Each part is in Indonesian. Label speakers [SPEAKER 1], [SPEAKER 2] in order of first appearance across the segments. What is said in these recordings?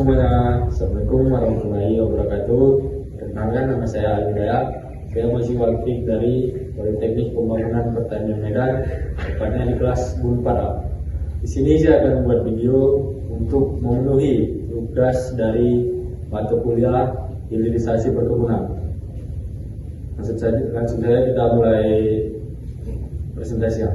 [SPEAKER 1] semuanya, Assalamualaikum warahmatullahi wabarakatuh. Perkenalkan, nama saya Alidaya. Saya mahasiswa aktif dari Politeknik Pembangunan Pertanian Medan, tepatnya di kelas Bunpara. Di sini saya akan membuat video untuk memenuhi tugas dari mata kuliah hilirisasi perkebunan. Langsung saja kita mulai presentasi.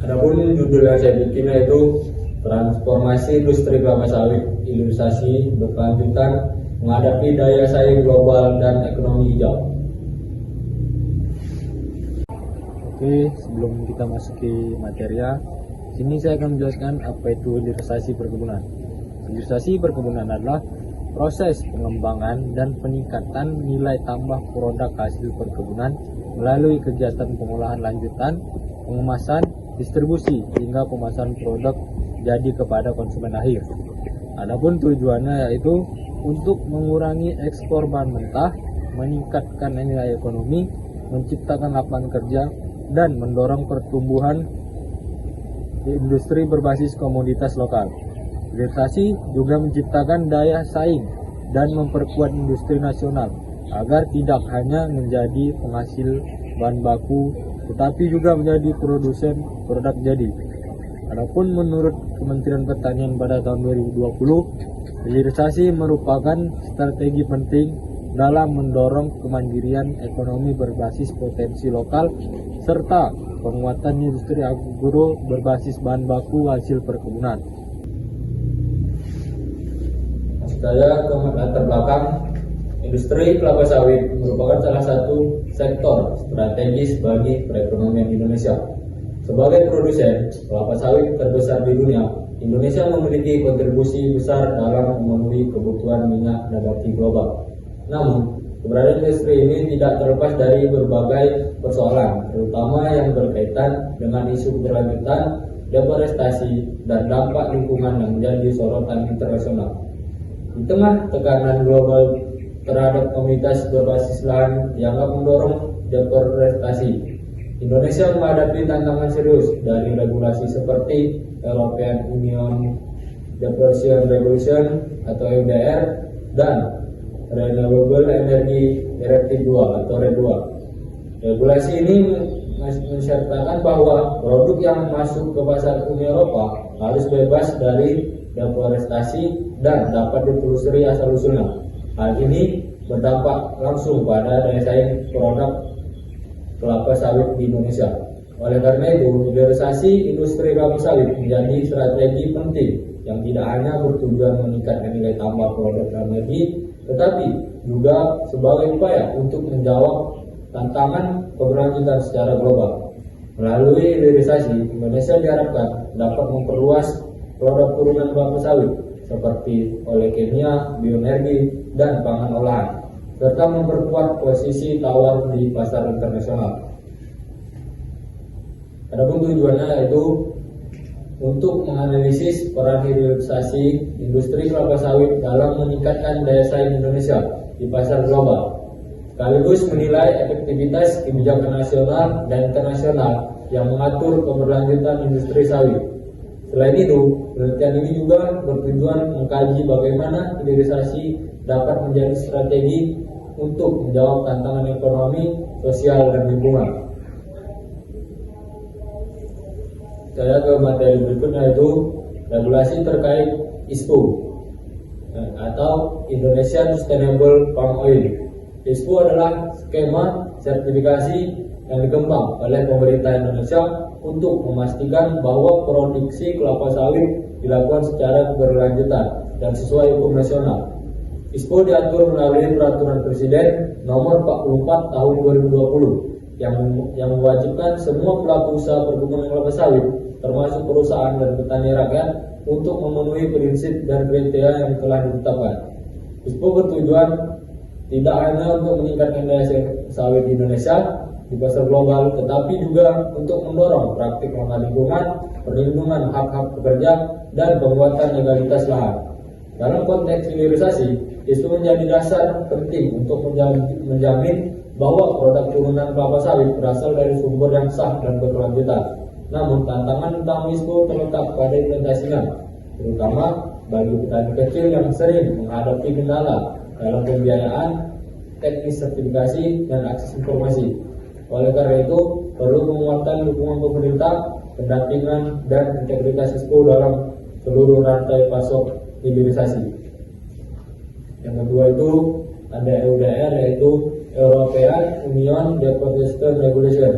[SPEAKER 1] Adapun judul yang saya bikin yaitu transformasi industri kelapa sawit hilirisasi berkelanjutan menghadapi daya saing global dan ekonomi hijau. Oke, sebelum kita masuki materinya, sini saya akan menjelaskan apa itu hilirisasi perkebunan. Hilirisasi perkebunan adalah proses pengembangan dan peningkatan nilai tambah produk hasil perkebunan melalui kegiatan pengolahan lanjutan, pengemasan, distribusi hingga pemasaran produk jadi kepada konsumen akhir. Adapun tujuannya yaitu untuk mengurangi ekspor bahan mentah, meningkatkan nilai ekonomi, menciptakan lapangan kerja, dan mendorong pertumbuhan industri berbasis komoditas lokal. Hilirisasi juga menciptakan daya saing dan memperkuat industri nasional agar tidak hanya menjadi penghasil bahan baku tetapi juga menjadi produsen produk jadi. Adapun menurut Kementerian Pertanian pada tahun 2020, hilirisasi merupakan strategi penting dalam mendorong kemandirian ekonomi berbasis potensi lokal serta penguatan industri agro berbasis bahan baku hasil perkebunan. Saya ke latar belakang. Industri kelapa sawit merupakan salah satu sektor strategis bagi perekonomian Indonesia. Sebagai produsen kelapa sawit terbesar di dunia, Indonesia memiliki kontribusi besar dalam memenuhi kebutuhan minyak nabati global. Namun, keberadaan industri ini tidak terlepas dari berbagai persoalan, terutama yang berkaitan dengan isu keberlanjutan, deforestasi, dan dampak lingkungan yang menjadi sorotan internasional. Di tengah tekanan global terhadap komunitas berbasis lahan dianggap mendorong deforestasi, Indonesia menghadapi tantangan serius dari regulasi seperti European Union Deforestation Regulation atau EUDR dan Renewable Energy Directive 2 atau RED 2. Regulasi ini mensyaratkan bahwa produk yang masuk ke pasar Uni Eropa harus bebas dari deforestasi dan dapat ditelusuri asal-usulnya. Hal ini berdampak langsung pada daya saing produk kelapa sawit di Indonesia. Oleh karena itu, hilirisasi industri kelapa sawit menjadi strategi penting yang tidak hanya bertujuan meningkatkan nilai tambah produk dalam negeri, tetapi juga sebagai upaya untuk menjawab tantangan keberlanjutan secara global. Melalui hilirisasi, Indonesia diharapkan dapat memperluas produk turunan kelapa sawit seperti oleokimia, bioenergi, dan pangan olahan, serta memperkuat posisi tawar di pasar internasional. Adapun tujuannya yaitu untuk menganalisis peran hilirisasi industri kelapa sawit dalam meningkatkan daya saing Indonesia di pasar global, sekaligus menilai efektivitas kebijakan nasional dan internasional yang mengatur keberlanjutan industri sawit. Selain itu, penelitian ini juga bertujuan mengkaji bagaimana hilirisasi dapat menjadi strategi untuk menjawab tantangan ekonomi, sosial, dan lingkungan. Saya ke materi berikutnya yaitu regulasi terkait ISPO atau Indonesian Sustainable Palm Oil. ISPO adalah skema sertifikasi yang dikembang oleh pemerintah Indonesia untuk memastikan bahwa produksi kelapa sawit dilakukan secara berkelanjutan dan sesuai hukum nasional. ISPO diatur melalui Peraturan Presiden Nomor 44 Tahun 2020 yang mewajibkan semua pelaku usaha perkebunan kelapa sawit, termasuk perusahaan dan petani rakyat, untuk memenuhi prinsip dan kriteria yang telah ditetapkan. ISPO bertujuan tidak hanya untuk meningkatkan daya sawit di Indonesia di pasar global, tetapi juga untuk mendorong praktik ramah lingkungan, perlindungan hak-hak pekerja, dan penguatan legalitas lahan. Dalam konteks hilirisasi, ISPO menjadi dasar penting untuk menjamin bahwa produk turunan kelapa sawit berasal dari sumber yang sah dan berkelanjutan. Namun, tantangan utama ISPO terletak pada implementasinya. terutama bagi petani kecil yang sering menghadapi kendala dalam pembiayaan, teknis sertifikasi, dan akses informasi. Oleh karena itu, perlu menguatkan dukungan pemerintah, pendampingan, dan integritas ISPO dalam seluruh rantai pasok hilirisasi. Yang kedua itu ada EUDR, yaitu European Union Deforestation Regulation,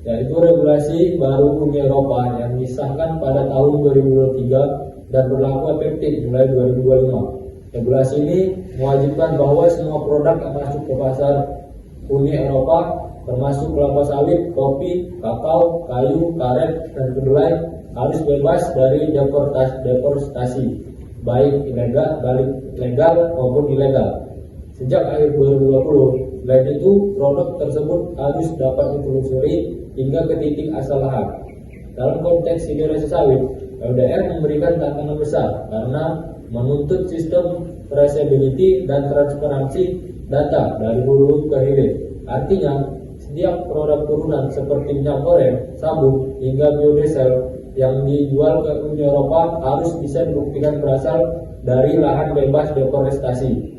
[SPEAKER 1] yaitu regulasi baru Uni Eropa yang disahkan pada tahun 2023 dan berlaku efektif mulai 2025. Regulasi ini mewajibkan bahwa semua produk yang masuk ke pasar Uni Eropa, termasuk kelapa sawit, kopi, kakao, kayu, karet, dan kedelai, harus bebas dari deforestasi, baik legal maupun ilegal. Sejak akhir 2020, selain itu produk tersebut harus dapat ditelusuri hingga ke titik asal lahan. Dalam konteks hilirisasi sawit, LDR memberikan tantangan besar karena menuntut sistem traceability dan transparansi data dari hulu ke hilir. Artinya, setiap produk turunan seperti minyak goreng, sabun, hingga biodiesel yang dijual ke Uni Eropa harus bisa dibuktikan berasal dari lahan bebas deforestasi.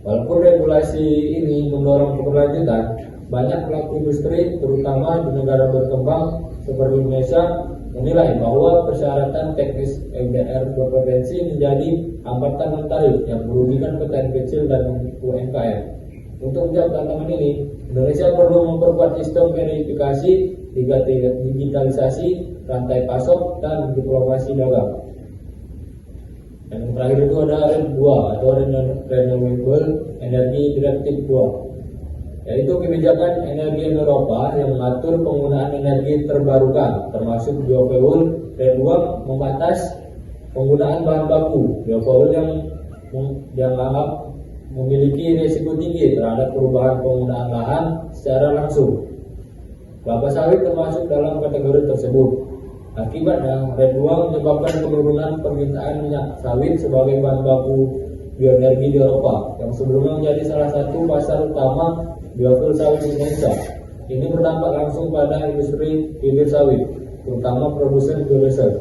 [SPEAKER 1] Walaupun regulasi ini mendorong keberlanjutan, banyak pelaku industri, terutama di negara berkembang seperti Indonesia, menilai bahwa persyaratan teknis LDR berpotensi menjadi hambatan tarif yang merugikan petani kecil dan UMKM. Untuk menjawab tantangan ini, Indonesia perlu memperkuat sistem verifikasi, digitalisasi, rantai pasok, dan diplomasi dagang. Dan yang terakhir itu ada RED 2 atau Renewable Energy Directive 2, yaitu kebijakan energi Eropa yang mengatur penggunaan energi terbarukan termasuk biofuel. RED 2 membatas penggunaan bahan baku biofuel yang dianggap memiliki risiko tinggi terhadap perubahan penggunaan lahan secara langsung. Kelapa sawit termasuk dalam kategori tersebut. Akibatnya, RED 2 menyebabkan penurunan permintaan minyak sawit sebagai bahan baku bioenergi di Eropa, yang sebelumnya menjadi salah satu pasar utama biofuel sawit di Indonesia. Ini berdampak langsung pada industri hilir sawit, terutama produsen biodiesel.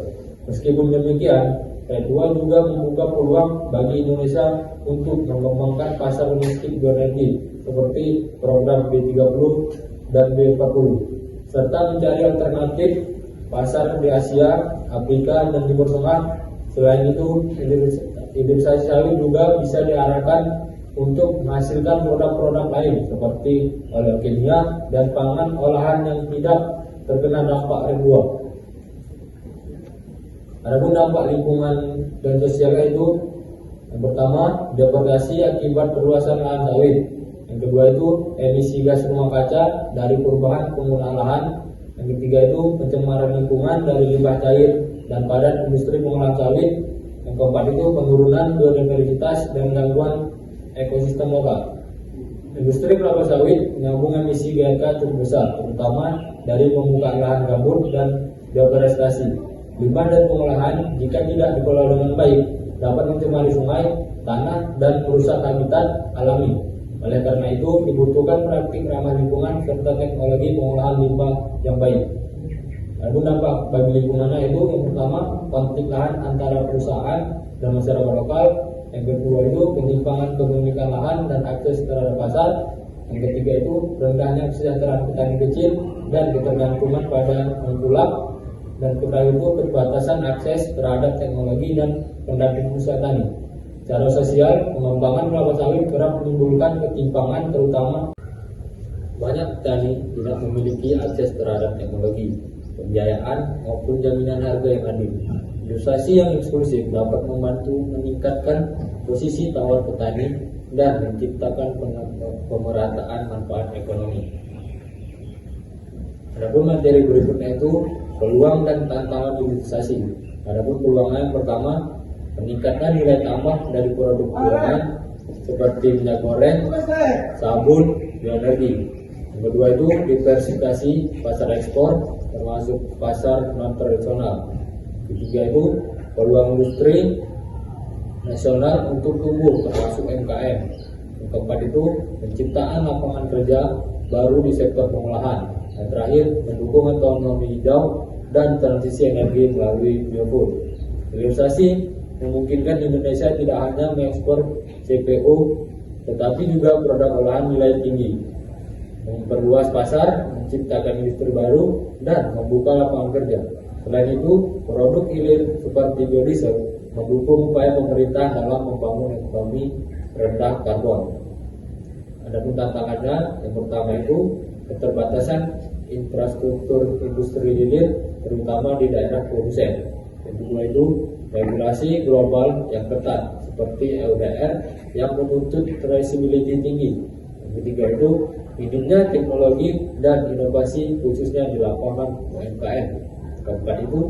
[SPEAKER 1] Meskipun demikian, RED 2 juga membuka peluang bagi Indonesia untuk mengembangkan pasar domestik bioenergi seperti program B30 dan B40, serta mencari alternatif pasar di Asia, Afrika, dan Timur Tengah. Selain itu, hilirisasi sawit juga bisa diarahkan untuk menghasilkan produk-produk lain seperti oleh kimia dan pangan olahan yang tidak terkena dampak RED 2. Adapun dampak lingkungan dan sosial itu, yang pertama, deforestasi akibat perluasan lahan sawit. Yang kedua itu emisi gas rumah kaca dari perubahan penggunaan lahan. Yang ketiga itu pencemaran lingkungan dari limbah cair dan padat industri pengolahan sawit. Yang keempat itu penurunan biodiversitas dan gangguan ekosistem lokal. Industri kelapa sawit menyambung emisi GHG cukup besar, terutama dari pembukaan lahan gambut dan deforestasi. Limbah dan pengolahan jika tidak dikelola dengan baik dapat mencemari sungai, tanah, dan merusak habitat alami. Oleh karena itu, dibutuhkan praktik ramah lingkungan serta teknologi pengolahan limbah yang baik. Adapun dampak bagi lingkungannya itu, yang pertama, konflik lahan antara perusahaan dan masyarakat lokal. Yang kedua itu penyimpangan kepemilikan lahan dan akses terhadap pasar. Yang ketiga itu rendahnya kesejahteraan petani kecil dan ketergantungan pada mengkulak. Dan terakhir itu keterbatasan akses terhadap teknologi dan pendampingan usaha tani. Secara sosial, pengembangan kelapa sawit kerap menimbulkan ketimpangan, terutama banyak petani tidak memiliki akses terhadap teknologi, pembiayaan maupun jaminan harga yang adil. Hilirisasi yang eksklusif dapat membantu meningkatkan posisi tawar petani dan menciptakan pemerataan manfaat ekonomi. Adapun materi berikutnya itu peluang dan tantangan hilirisasi. Adapun peluangnya yang pertama, meningkatkan nilai tambah dari produk turunan seperti minyak goreng, sabun, bioenergi. Yang kedua itu diversifikasi pasar ekspor termasuk pasar non tradisional. Ketiga itu peluang industri nasional untuk tumbuh termasuk UMKM. Yang keempat itu penciptaan lapangan kerja baru di sektor pengolahan. Dan terakhir mendukung otonomi hijau dan transisi energi melalui biofuel. Hilirisasi memungkinkan Indonesia tidak hanya mengekspor CPO, tetapi juga produk olahan nilai tinggi, memperluas pasar, menciptakan industri baru, dan membuka lapangan kerja. Selain itu, produk hilir seperti biodiesel mendukung upaya pemerintah dalam membangun ekonomi rendah karbon. Adapun tantangannya, yang pertama itu keterbatasan infrastruktur industri hilir, terutama di daerah produsen. Yang kedua itu regulasi global yang ketat, seperti EUDR yang menuntut traceability tinggi. Yang ketiga itu minimnya teknologi dan inovasi khususnya di lapangan UMKM. Keempat itu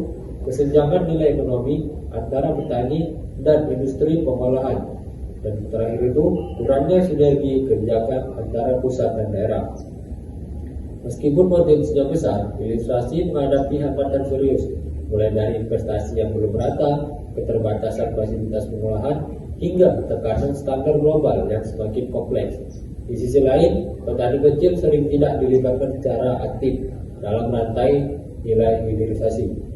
[SPEAKER 1] kesenjangan nilai ekonomi antara petani dan industri pengolahan. Dan terakhir itu kurangnya sinergi kebijakan antara pusat dan daerah. Meskipun potensinya besar, hilirisasi menghadapi hambatan serius, mulai dari investasi yang belum rata, keterbatasan fasilitas pengolahan, hingga tekanan standar global yang semakin kompleks. Di sisi lain, petani kecil sering tidak dilibatkan secara aktif dalam rantai nilai hilirisasi.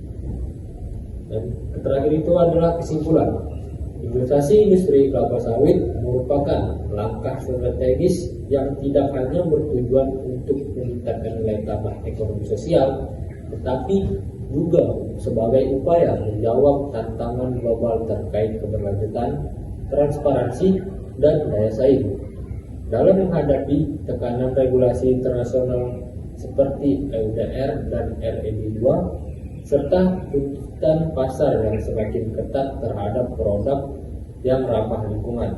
[SPEAKER 1] Dan terakhir itu adalah kesimpulan. Hilirisasi industri kelapa sawit merupakan langkah strategis yang tidak hanya bertujuan untuk meningkatkan nilai tambah ekonomi sosial, tetapi juga sebagai upaya menjawab tantangan global terkait keberlanjutan, transparansi, dan daya saing. Dalam menghadapi tekanan regulasi internasional seperti EUDR dan RED 2, serta tuntutan pasar yang semakin ketat terhadap produk yang ramah lingkungan,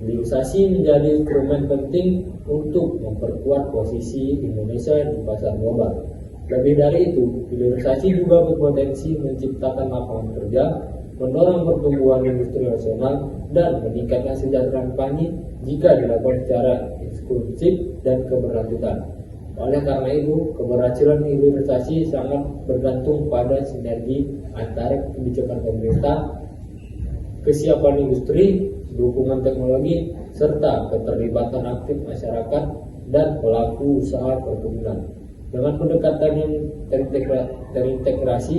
[SPEAKER 1] hilirisasi menjadi instrumen penting untuk memperkuat posisi Indonesia di pasar global. Lebih dari itu, hilirisasi juga berpotensi menciptakan lapangan kerja, mendorong pertumbuhan industri nasional, dan meningkatkan kesejahteraan petani jika dilakukan secara inklusif dan keberlanjutan. Oleh karena itu, keberhasilan hilirisasi sangat bergantung pada sinergi antara kebijakan pemerintah, kesiapan industri, dukungan teknologi, serta keterlibatan aktif masyarakat dan pelaku usaha perkebunan. Dengan pendekatan yang terintegrasi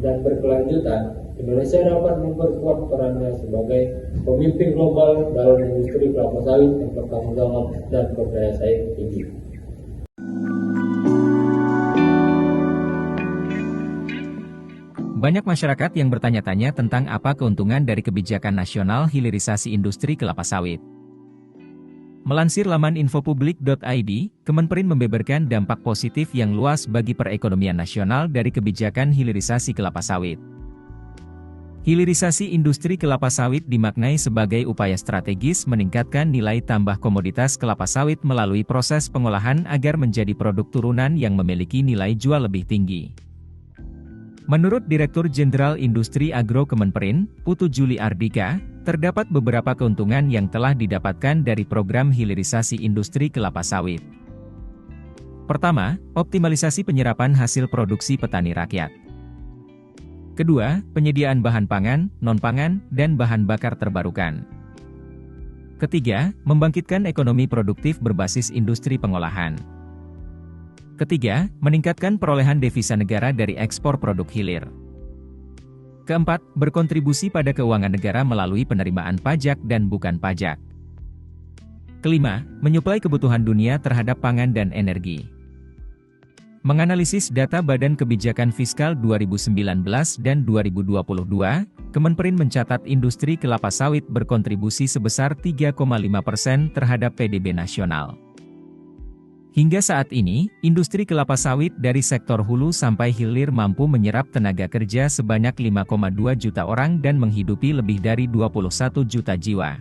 [SPEAKER 1] dan berkelanjutan, Indonesia dapat memperkuat perannya sebagai pemimpin global dalam industri kelapa sawit yang bertanggung jawab dan berdaya saing tinggi.
[SPEAKER 2] Banyak masyarakat yang bertanya-tanya tentang apa keuntungan dari kebijakan nasional hilirisasi industri kelapa sawit. Melansir laman infopublik.id, Kemenperin membeberkan dampak positif yang luas bagi perekonomian nasional dari kebijakan hilirisasi kelapa sawit. Hilirisasi industri kelapa sawit dimaknai sebagai upaya strategis meningkatkan nilai tambah komoditas kelapa sawit melalui proses pengolahan agar menjadi produk turunan yang memiliki nilai jual lebih tinggi. Menurut Direktur Jenderal Industri Agro Kemenperin, Putu Juli Ardika, terdapat beberapa keuntungan yang telah didapatkan dari program hilirisasi industri kelapa sawit. Pertama, optimalisasi penyerapan hasil produksi petani rakyat. Kedua, penyediaan bahan pangan, non-pangan, dan bahan bakar terbarukan. Ketiga, membangkitkan ekonomi produktif berbasis industri pengolahan. Ketiga, meningkatkan perolehan devisa negara dari ekspor produk hilir. Keempat, berkontribusi pada keuangan negara melalui penerimaan pajak dan bukan pajak. Kelima, menyuplai kebutuhan dunia terhadap pangan dan energi. Menganalisis data Badan Kebijakan Fiskal 2019 dan 2022, Kemenperin mencatat industri kelapa sawit berkontribusi sebesar 3,5% terhadap PDB nasional. Hingga saat ini, industri kelapa sawit dari sektor hulu sampai hilir mampu menyerap tenaga kerja sebanyak 5,2 juta orang dan menghidupi lebih dari 21 juta jiwa.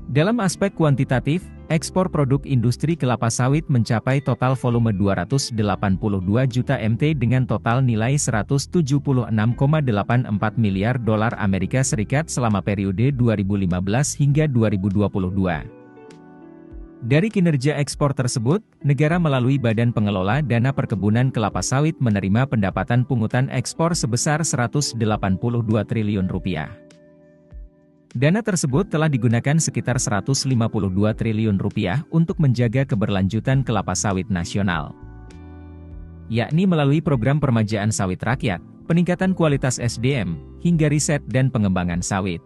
[SPEAKER 2] Dalam aspek kuantitatif, ekspor produk industri kelapa sawit mencapai total volume 282 juta MT dengan total nilai 176,84 miliar dolar Amerika Serikat selama periode 2015 hingga 2022. Dari kinerja ekspor tersebut, negara melalui Badan Pengelola Dana Perkebunan Kelapa Sawit menerima pendapatan pungutan ekspor sebesar Rp182 triliun. Dana tersebut telah digunakan sekitar Rp152 triliun untuk menjaga keberlanjutan kelapa sawit nasional, yakni melalui program permajaan sawit rakyat, peningkatan kualitas SDM, hingga riset dan pengembangan sawit.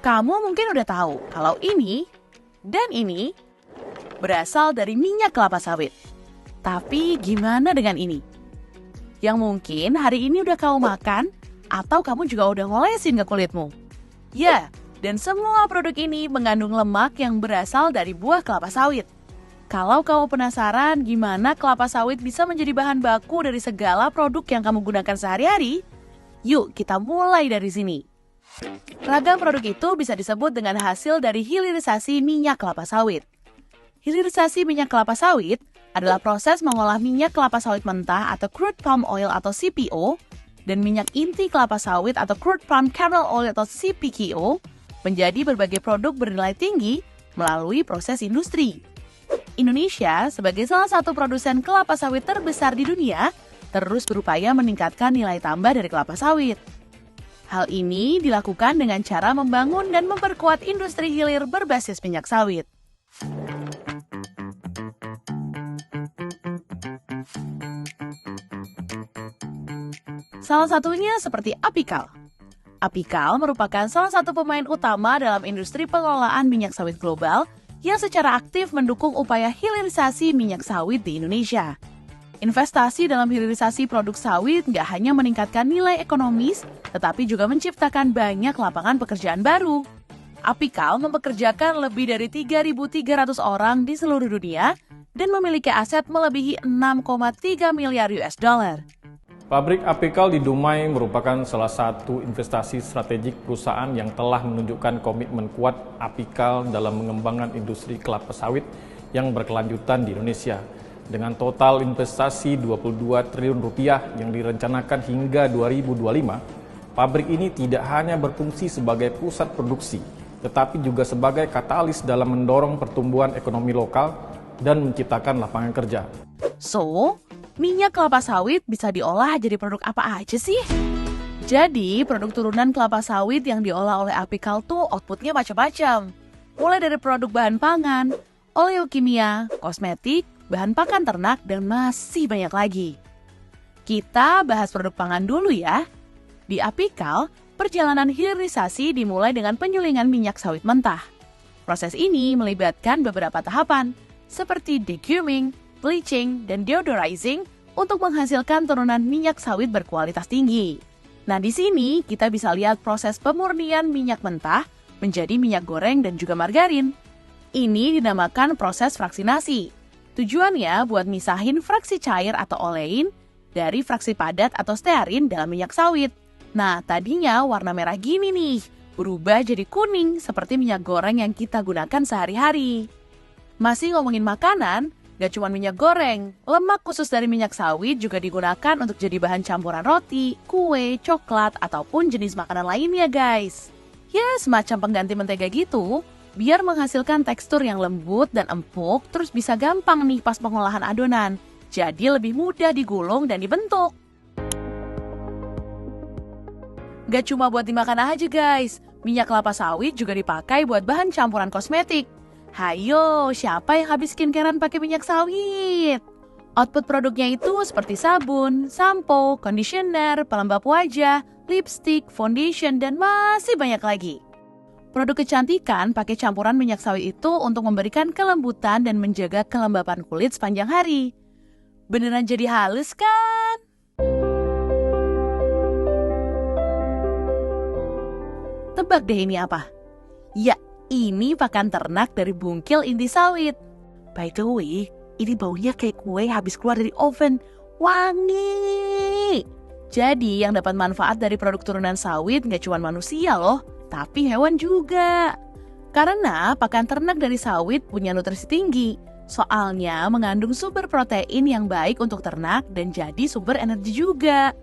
[SPEAKER 3] Kamu mungkin udah tahu kalau ini dan ini berasal dari minyak kelapa sawit. Tapi gimana dengan ini? Yang mungkin hari ini udah kamu makan atau kamu juga udah ngolesin ke kulitmu. Ya, dan semua produk ini mengandung lemak yang berasal dari buah kelapa sawit. Kalau kamu penasaran gimana kelapa sawit bisa menjadi bahan baku dari segala produk yang kamu gunakan sehari-hari, yuk kita mulai dari sini. Ragam produk itu bisa disebut dengan hasil dari hilirisasi minyak kelapa sawit. Hilirisasi minyak kelapa sawit adalah proses mengolah minyak kelapa sawit mentah atau crude palm oil atau CPO dan minyak inti kelapa sawit atau crude palm kernel oil atau CPKO menjadi berbagai produk bernilai tinggi melalui proses industri. Indonesia sebagai salah satu produsen kelapa sawit terbesar di dunia terus berupaya meningkatkan nilai tambah dari kelapa sawit. Hal ini dilakukan dengan cara membangun dan memperkuat industri hilir berbasis minyak sawit. Salah satunya seperti Apical. Apical merupakan salah satu pemain utama dalam industri pengelolaan minyak sawit global yang secara aktif mendukung upaya hilirisasi minyak sawit di Indonesia. Investasi dalam hilirisasi produk sawit nggak hanya meningkatkan nilai ekonomis, tetapi juga menciptakan banyak lapangan pekerjaan baru. Apical mempekerjakan lebih dari 3.300 orang di seluruh dunia dan memiliki aset melebihi 6,3 miliar US dollar.
[SPEAKER 4] Pabrik Apical di Dumai merupakan salah satu investasi strategik perusahaan yang telah menunjukkan komitmen kuat Apical dalam mengembangkan industri kelapa sawit yang berkelanjutan di Indonesia. Dengan total investasi 22 triliun rupiah yang direncanakan hingga 2025, pabrik ini tidak hanya berfungsi sebagai pusat produksi, tetapi juga sebagai katalis dalam mendorong pertumbuhan ekonomi lokal dan menciptakan lapangan kerja.
[SPEAKER 3] So, minyak kelapa sawit bisa diolah jadi produk apa aja sih? Jadi, produk turunan kelapa sawit yang diolah oleh Apical tuh outputnya macam-macam. Mulai dari produk bahan pangan, oleokimia, kosmetik, bahan pakan ternak, dan masih banyak lagi. Kita bahas produk pangan dulu ya. Di Apical, perjalanan hilirisasi dimulai dengan penyulingan minyak sawit mentah. Proses ini melibatkan beberapa tahapan, seperti deguming, bleaching, dan deodorizing untuk menghasilkan turunan minyak sawit berkualitas tinggi. Nah, di sini kita bisa lihat proses pemurnian minyak mentah menjadi minyak goreng dan juga margarin. Ini dinamakan proses fraksinasi. Tujuannya buat misahin fraksi cair atau olein dari fraksi padat atau stearin dalam minyak sawit. Nah, tadinya warna merah gini nih, berubah jadi kuning seperti minyak goreng yang kita gunakan sehari-hari. Masih ngomongin makanan, gak cuma minyak goreng, lemak khusus dari minyak sawit juga digunakan untuk jadi bahan campuran roti, kue, coklat, ataupun jenis makanan lainnya guys. Ya, semacam pengganti mentega gitu, biar menghasilkan tekstur yang lembut dan empuk, terus bisa gampang nih pas pengolahan adonan. Jadi lebih mudah digulung dan dibentuk. Gak cuma buat dimakan aja guys, minyak kelapa sawit juga dipakai buat bahan campuran kosmetik. Hayo, siapa yang habis skincarean pakai minyak sawit? Output produknya itu seperti sabun, sampo, conditioner, pelembab wajah, lipstick, foundation, dan masih banyak lagi. Produk kecantikan pakai campuran minyak sawit itu untuk memberikan kelembutan dan menjaga kelembapan kulit sepanjang hari. Beneran jadi halus kan? Tebak deh ini apa? Ya, ini pakan ternak dari bungkil inti sawit. By the way, ini baunya kayak kue habis keluar dari oven. Wangi! Jadi yang dapat manfaat dari produk turunan sawit nggak cuma manusia loh, tapi hewan juga. Karena pakan ternak dari sawit punya nutrisi tinggi. Soalnya mengandung sumber protein yang baik untuk ternak dan jadi sumber energi juga.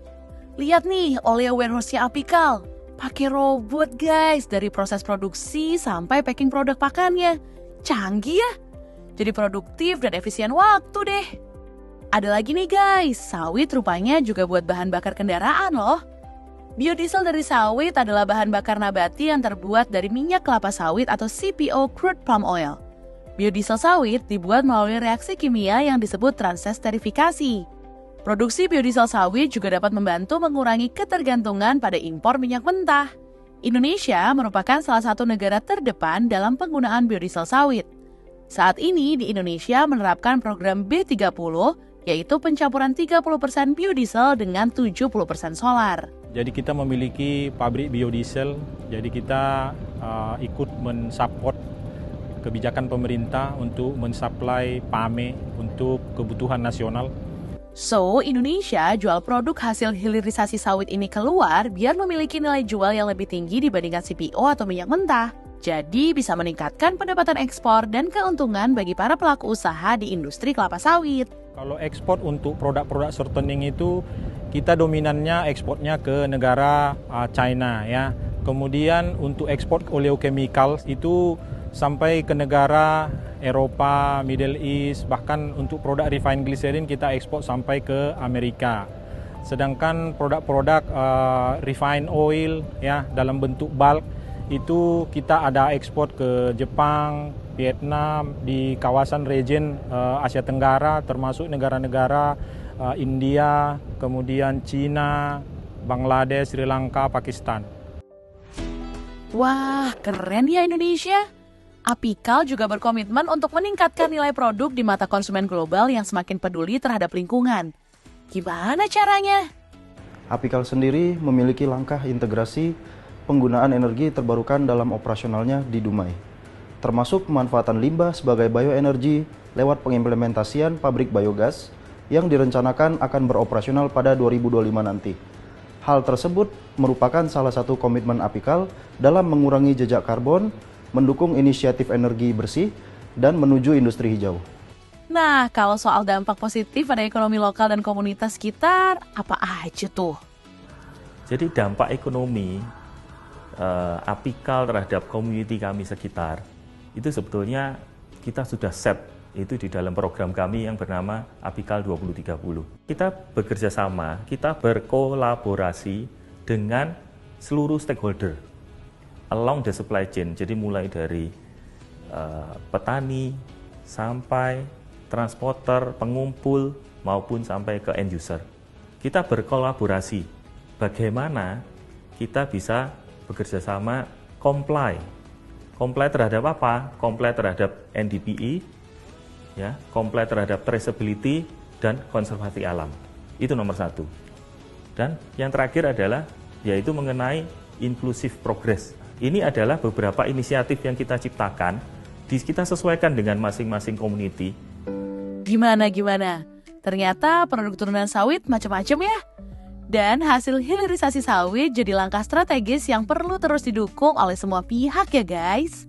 [SPEAKER 3] Lihat nih oleo warehouse-nya Apical. Pakai robot guys, dari proses produksi sampai packing produk pakannya. Canggih ya? Jadi produktif dan efisien waktu deh. Ada lagi nih guys, sawit rupanya juga buat bahan bakar kendaraan loh. Biodiesel dari sawit adalah bahan bakar nabati yang terbuat dari minyak kelapa sawit atau CPO crude palm oil. Biodiesel sawit dibuat melalui reaksi kimia yang disebut transesterifikasi. Produksi biodiesel sawit juga dapat membantu mengurangi ketergantungan pada impor minyak mentah. Indonesia merupakan salah satu negara terdepan dalam penggunaan biodiesel sawit. Saat ini di Indonesia menerapkan program B30, yaitu pencampuran 30% biodiesel dengan 70% solar.
[SPEAKER 4] Jadi kita memiliki pabrik biodiesel, jadi kita ikut mensupport kebijakan pemerintah untuk mensuplai PAME untuk kebutuhan nasional.
[SPEAKER 3] So, Indonesia jual produk hasil hilirisasi sawit ini keluar biar memiliki nilai jual yang lebih tinggi dibandingkan CPO atau minyak mentah. Jadi bisa meningkatkan pendapatan ekspor dan keuntungan bagi para pelaku usaha di industri kelapa sawit.
[SPEAKER 4] Kalau ekspor untuk produk-produk shortening itu kita dominannya ekspornya ke negara China ya. Kemudian untuk ekspor oleochemicals itu sampai ke negara Eropa, Middle East, bahkan untuk produk refined glycerin kita ekspor sampai ke Amerika. Sedangkan produk-produk refined oil ya dalam bentuk bulk itu kita ada ekspor ke Jepang, Vietnam, di kawasan region Asia Tenggara termasuk negara-negara India, kemudian Cina, Bangladesh, Sri Lanka, Pakistan.
[SPEAKER 3] Wah, keren ya Indonesia. Apical juga berkomitmen untuk meningkatkan nilai produk di mata konsumen global yang semakin peduli terhadap lingkungan. Gimana caranya?
[SPEAKER 5] Apical sendiri memiliki langkah integrasi penggunaan energi terbarukan dalam operasionalnya di Dumai, termasuk pemanfaatan limbah sebagai bioenergi lewat pengimplementasian pabrik biogas yang direncanakan akan beroperasional pada 2025 nanti. Hal tersebut merupakan salah satu komitmen Apical dalam mengurangi jejak karbon, mendukung inisiatif energi bersih, dan menuju industri hijau.
[SPEAKER 3] Nah, kalau soal dampak positif pada ekonomi lokal dan komunitas sekitar, apa aja tuh?
[SPEAKER 6] Jadi dampak ekonomi Apical terhadap community kami sekitar, itu sebetulnya kita sudah set itu di dalam program kami yang bernama Apical 2030. Kita bekerja sama, kita berkolaborasi dengan seluruh stakeholder along the supply chain. Jadi mulai dari petani sampai transporter, pengumpul maupun sampai ke end user. Kita berkolaborasi bagaimana kita bisa bekerja sama comply. Comply terhadap apa? Comply terhadap NDPI, ya, comply terhadap traceability dan konservasi alam. Itu nomor satu. Dan yang terakhir adalah yaitu mengenai inclusive progress. Ini adalah beberapa inisiatif yang kita ciptakan, kita sesuaikan dengan masing-masing community.
[SPEAKER 3] Gimana? Ternyata produk turunan sawit macam-macam ya. Dan hasil hilirisasi sawit jadi langkah strategis yang perlu terus didukung oleh semua pihak ya guys.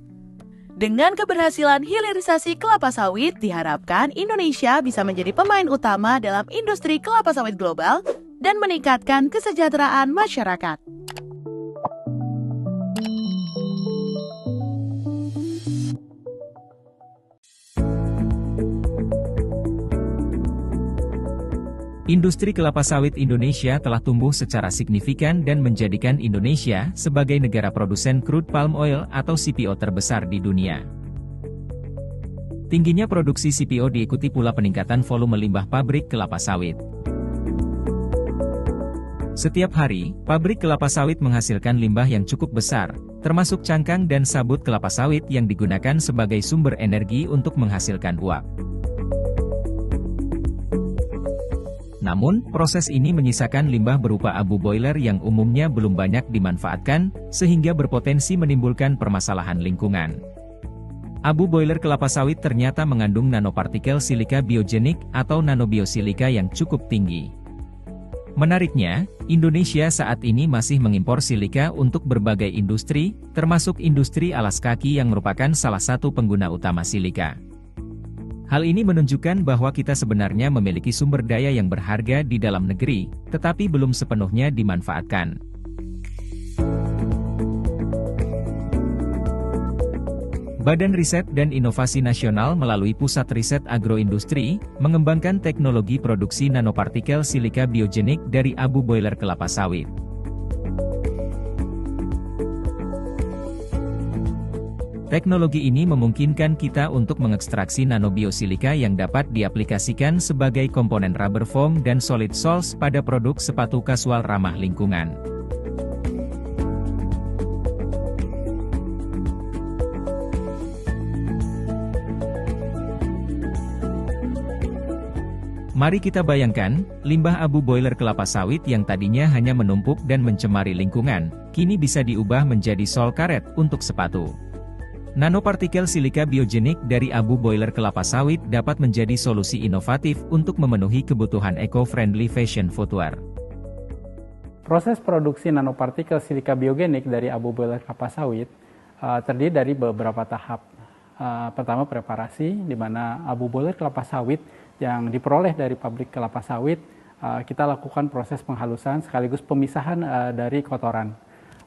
[SPEAKER 3] Dengan keberhasilan hilirisasi kelapa sawit, diharapkan Indonesia bisa menjadi pemain utama dalam industri kelapa sawit global dan meningkatkan kesejahteraan masyarakat.
[SPEAKER 2] Industri kelapa sawit Indonesia telah tumbuh secara signifikan dan menjadikan Indonesia sebagai negara produsen crude palm oil atau CPO terbesar di dunia. Tingginya produksi CPO diikuti pula peningkatan volume limbah pabrik kelapa sawit. Setiap hari, pabrik kelapa sawit menghasilkan limbah yang cukup besar, termasuk cangkang dan sabut kelapa sawit yang digunakan sebagai sumber energi untuk menghasilkan uap. Namun, proses ini menyisakan limbah berupa abu boiler yang umumnya belum banyak dimanfaatkan, sehingga berpotensi menimbulkan permasalahan lingkungan. Abu boiler kelapa sawit ternyata mengandung nanopartikel silika biogenik atau nanobiosilika yang cukup tinggi. Menariknya, Indonesia saat ini masih mengimpor silika untuk berbagai industri, termasuk industri alas kaki yang merupakan salah satu pengguna utama silika. Hal ini menunjukkan bahwa kita sebenarnya memiliki sumber daya yang berharga di dalam negeri, tetapi belum sepenuhnya dimanfaatkan. Badan Riset dan Inovasi Nasional melalui Pusat Riset Agroindustri, mengembangkan teknologi produksi nanopartikel silika biogenik dari abu boiler kelapa sawit. Teknologi ini memungkinkan kita untuk mengekstraksi nanobiosilika yang dapat diaplikasikan sebagai komponen rubber foam dan solid soles pada produk sepatu kasual ramah lingkungan. Mari kita bayangkan, limbah abu boiler kelapa sawit yang tadinya hanya menumpuk dan mencemari lingkungan, kini bisa diubah menjadi sol karet untuk sepatu. Nanopartikel silika biogenik dari abu boiler kelapa sawit dapat menjadi solusi inovatif untuk memenuhi kebutuhan eco-friendly fashion footwear.
[SPEAKER 7] Proses produksi nanopartikel silika biogenik dari abu boiler kelapa sawit terdiri dari beberapa tahap. Pertama, preparasi, di mana abu boiler kelapa sawit yang diperoleh dari pabrik kelapa sawit, kita lakukan proses penghalusan sekaligus pemisahan dari kotoran.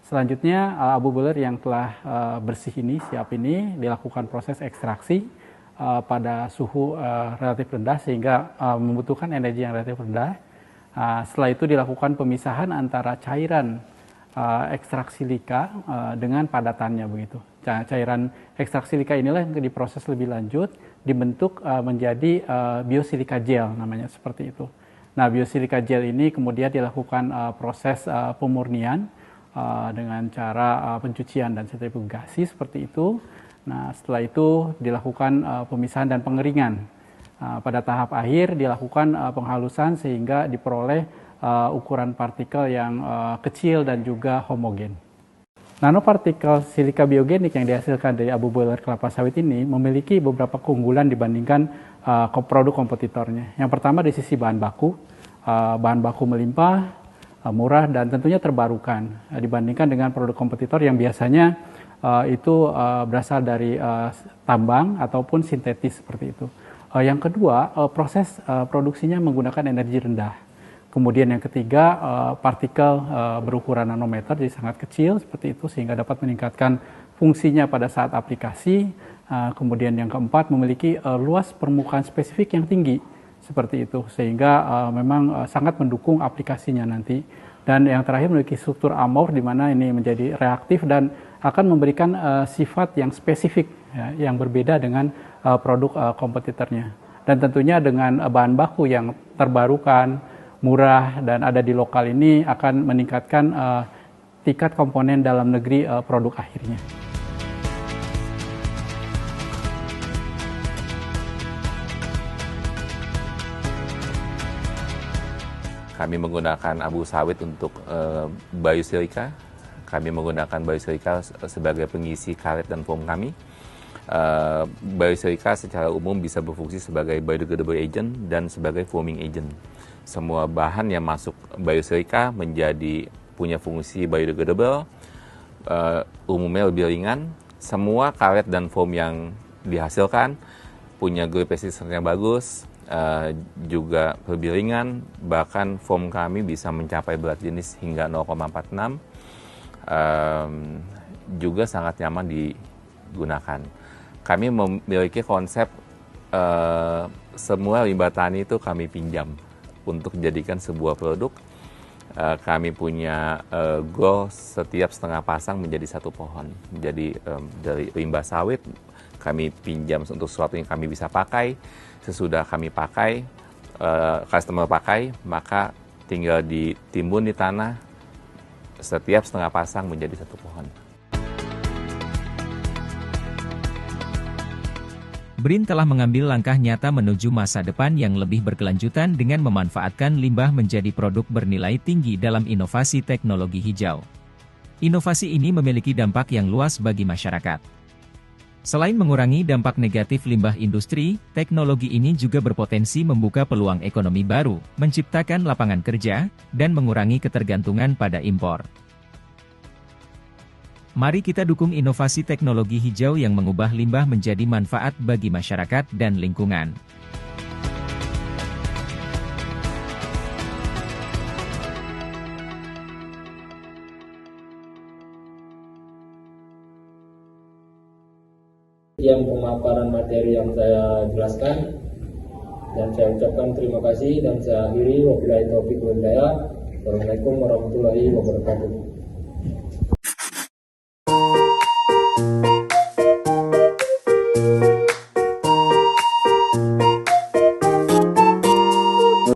[SPEAKER 7] Selanjutnya, abu boiler yang telah bersih ini, siap ini, dilakukan proses ekstraksi pada suhu relatif rendah sehingga membutuhkan energi yang relatif rendah. Setelah itu dilakukan pemisahan antara cairan ekstrak silika dengan padatannya begitu. Cairan ekstrak silika inilah yang diproses lebih lanjut, dibentuk menjadi biosilika gel namanya seperti itu. Nah, biosilika gel ini kemudian dilakukan proses pemurnian dengan cara pencucian dan sentrifugasi seperti itu. Nah, setelah itu dilakukan pemisahan dan pengeringan. Pada tahap akhir dilakukan penghalusan sehingga diperoleh ukuran partikel yang kecil dan juga homogen. Nanopartikel silika biogenik yang dihasilkan dari abu boiler kelapa sawit ini memiliki beberapa keunggulan dibandingkan produk kompetitornya. Yang pertama dari sisi bahan baku melimpah, murah dan tentunya terbarukan dibandingkan dengan produk kompetitor yang biasanya itu berasal dari tambang ataupun sintetis seperti itu. Yang kedua, proses produksinya menggunakan energi rendah. Kemudian yang ketiga, partikel berukuran nanometer, jadi sangat kecil seperti itu sehingga dapat meningkatkan fungsinya pada saat aplikasi. Kemudian yang keempat, memiliki luas permukaan spesifik yang tinggi seperti itu sehingga memang sangat mendukung aplikasinya nanti. Dan yang terakhir memiliki struktur amor di mana ini menjadi reaktif dan akan memberikan sifat yang spesifik ya, yang berbeda dengan produk kompetitornya. Dan tentunya dengan bahan baku yang terbarukan, murah dan ada di lokal ini akan meningkatkan tingkat komponen dalam negeri produk akhirnya.
[SPEAKER 8] Kami menggunakan abu sawit untuk biosilika. Kami menggunakan biosilika sebagai pengisi karet dan foam kami. Biosilika secara umum bisa berfungsi sebagai biodegradable agent dan sebagai foaming agent. Semua bahan yang masuk biosilika punya fungsi biodegradable, umumnya lebih ringan. Semua karet dan foam yang dihasilkan punya grip resistance yang bagus, juga lebih ringan. Bahkan foam kami bisa mencapai berat jenis hingga 0,46, juga sangat nyaman digunakan. Kami memiliki konsep semua limbah tani itu kami pinjam untuk dijadikan sebuah produk. Kami punya goal setiap setengah pasang menjadi satu pohon. Jadi dari limbah sawit kami pinjam untuk sesuatu yang kami bisa pakai. Sesudah kami pakai, customer pakai, maka tinggal ditimbun di tanah. Setiap setengah pasang menjadi satu pohon.
[SPEAKER 2] BRIN telah mengambil langkah nyata menuju masa depan yang lebih berkelanjutan dengan memanfaatkan limbah menjadi produk bernilai tinggi dalam inovasi teknologi hijau. Inovasi ini memiliki dampak yang luas bagi masyarakat. Selain mengurangi dampak negatif limbah industri, teknologi ini juga berpotensi membuka peluang ekonomi baru, menciptakan lapangan kerja, dan mengurangi ketergantungan pada impor. Mari kita dukung inovasi teknologi hijau yang mengubah limbah menjadi manfaat bagi masyarakat dan lingkungan.
[SPEAKER 1] Sekian pemaparan materi yang saya jelaskan, dan saya ucapkan terima kasih dan saya akhiri. Wabillahi taufiq wal hidayah. Assalamualaikum warahmatullahi wabarakatuh.